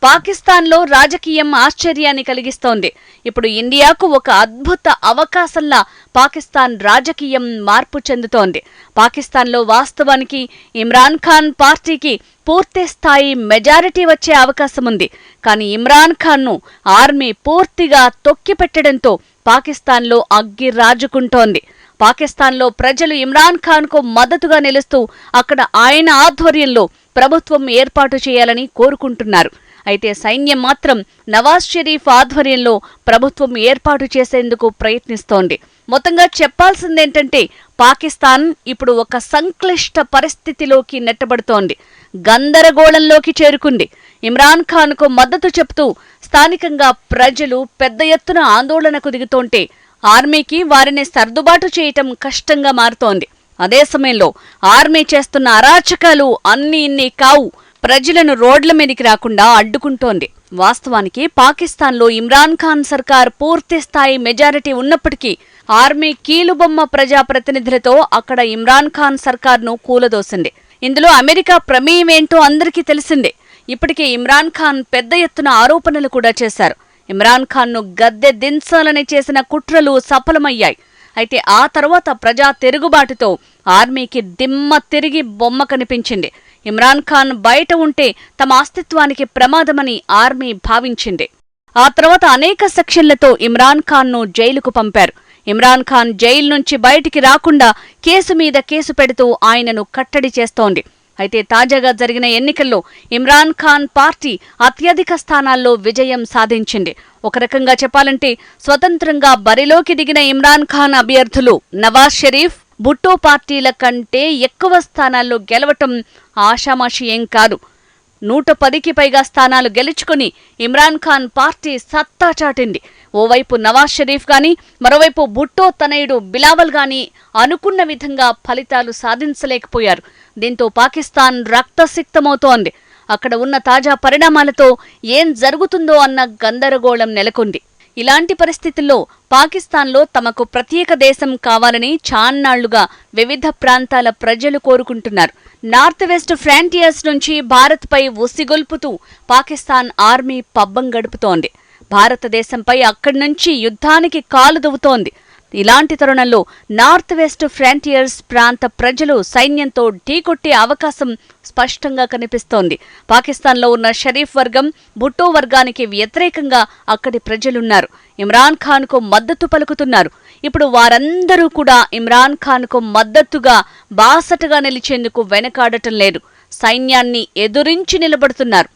పాకిస్తాన్లో రాజకీయం ఆశ్చర్యాన్ని కలిగిస్తోంది. ఇప్పుడు ఇండియాకు ఒక అద్భుత అవకాశంలా పాకిస్తాన్ రాజకీయం మార్పు చెందుతోంది. పాకిస్తాన్లో వాస్తవానికి ఇమ్రాన్ ఖాన్ పార్టీకి పూర్తిస్థాయి మెజారిటీ వచ్చే అవకాశం ఉంది. కానీ ఇమ్రాన్ ఖాన్ను ఆర్మీ పూర్తిగా తొక్కిపెట్టడంతో పాకిస్తాన్లో అగ్గి రాజుకుంటోంది. పాకిస్తాన్లో ప్రజలు ఇమ్రాన్ ఖాన్కు మద్దతుగా నిలుస్తూ అక్కడ ఆయన ఆధ్వర్యంలో ప్రభుత్వం ఏర్పాటు చేయాలని కోరుకుంటున్నారు. అయితే సైన్యం మాత్రం నవాజ్ షరీఫ్ ఆధ్వర్యంలో ప్రభుత్వం ఏర్పాటు చేసేందుకు ప్రయత్నిస్తోంది. మొత్తంగా చెప్పాల్సిందేంటంటే పాకిస్తాన్ ఇప్పుడు ఒక సంక్లిష్ట పరిస్థితిలోకి నెట్టబడుతోంది. గందరగోళంలోకి చేరుకుంది. ఇమ్రాన్ ఖాన్కు మద్దతు చెబుతూ స్థానికంగా ప్రజలు పెద్ద ఎత్తున ఆందోళనకు దిగుతోంటే ఆర్మీకి వారిని సర్దుబాటు చేయటం కష్టంగా మారుతోంది. అదే సమయంలో ఆర్మీ చేస్తున్న అరాచకాలు అన్నీ ఇన్ని కావు, ప్రజలను రోడ్ల మీదికి రాకుండా అడ్డుకుంటోంది. వాస్తవానికి పాకిస్తాన్లో ఇమ్రాన్ ఖాన్ సర్కార్ పూర్తిస్థాయి మెజారిటీ ఉన్నప్పటికీ ఆర్మీ కీలుబొమ్మ ప్రజాప్రతినిధులతో అక్కడ ఇమ్రాన్ ఖాన్ సర్కార్ను కూలదోసింది. ఇందులో అమెరికా ప్రమేయమేంటో అందరికీ తెలిసిందే. ఇప్పటికే ఇమ్రాన్ ఖాన్ పెద్ద ఎత్తున ఆరోపణలు కూడా చేశారు. ఇమ్రాన్ ఖాన్ను గద్దె దించాలని చేసిన కుట్రలు సఫలమయ్యాయి. అయితే ఆ తర్వాత ప్రజా తిరుగుబాటుతో ఆర్మీకి దిమ్మ తిరిగి బొమ్మ కనిపించింది. ఇమ్రాన్ ఖాన్ బయట ఉంటే తమ అస్తిత్వానికి ప్రమాదమని ఆర్మీ భావించింది. ఆ తర్వాత అనేక సెక్షన్లతో ఇమ్రాన్ ఖాన్ను జైలుకు పంపారు. ఇమ్రాన్ ఖాన్ జైలు నుంచి బయటికి రాకుండా కేసు మీద కేసు పెడుతూ ఆయనను కట్టడి చేస్తోంది. అయితే తాజాగా జరిగిన ఎన్నికల్లో ఇమ్రాన్ ఖాన్ పార్టీ అత్యధిక స్థానాల్లో విజయం సాధించింది. ఒక రకంగా చెప్పాలంటే స్వతంత్రంగా బరిలోకి దిగిన ఇమ్రాన్ ఖాన్ అభ్యర్థులు నవాజ్ షరీఫ్, భుట్టో పార్టీల కంటే ఎక్కువ స్థానాల్లో గెలవటం ఆషామాషి ఏం కాదు. 110కి పైగా స్థానాలు గెలుచుకుని ఇమ్రాన్ ఖాన్ పార్టీ సత్తా చాటింది. ఓవైపు నవాజ్ షరీఫ్ గాని, మరోవైపు భుట్టో తనయుడు బిలావల్ గాని అనుకున్న విధంగా ఫలితాలు సాధించలేకపోయారు. దీంతో పాకిస్తాన్ రక్తసిక్తమవుతోంది. అక్కడ ఉన్న తాజా పరిణామాలతో ఏం జరుగుతుందో అన్న గందరగోళం నెలకొంది. ఇలాంటి పరిస్థితుల్లో పాకిస్తాన్లో తమకు ప్రత్యేక దేశం కావాలని చాన్నాళ్లుగా వివిధ ప్రాంతాల ప్రజలు కోరుకుంటున్నారు. నార్త్ వెస్ట్ ఫ్రాంటియర్స్ నుంచి భారత్పై ఉసిగొల్పుతూ పాకిస్తాన్ ఆర్మీ పబ్బం గడుపుతోంది. భారతదేశంపై అక్కడి నుంచి యుద్ధానికి కాలు దువ్వుతోంది. ఇలాంటి తరుణంలో నార్త్ వెస్ట్ ఫ్రాంటియర్స్ ప్రాంత ప్రజలు సైన్యంతో ఢీకొట్టే అవకాశం స్పష్టంగా కనిపిస్తోంది. పాకిస్తాన్లో ఉన్న షరీఫ్ వర్గం, భుట్టో వర్గానికి వ్యతిరేకంగా అక్కడి ప్రజలున్నారు. ఇమ్రాన్ ఖాన్కు మద్దతు పలుకుతున్నారు. ఇప్పుడు వారందరూ కూడా ఇమ్రాన్ ఖాన్కు మద్దతుగా బాసటగా నిలిచేందుకు వెనకాడటం లేదు. సైన్యాన్ని ఎదురించి నిలబడుతున్నారు.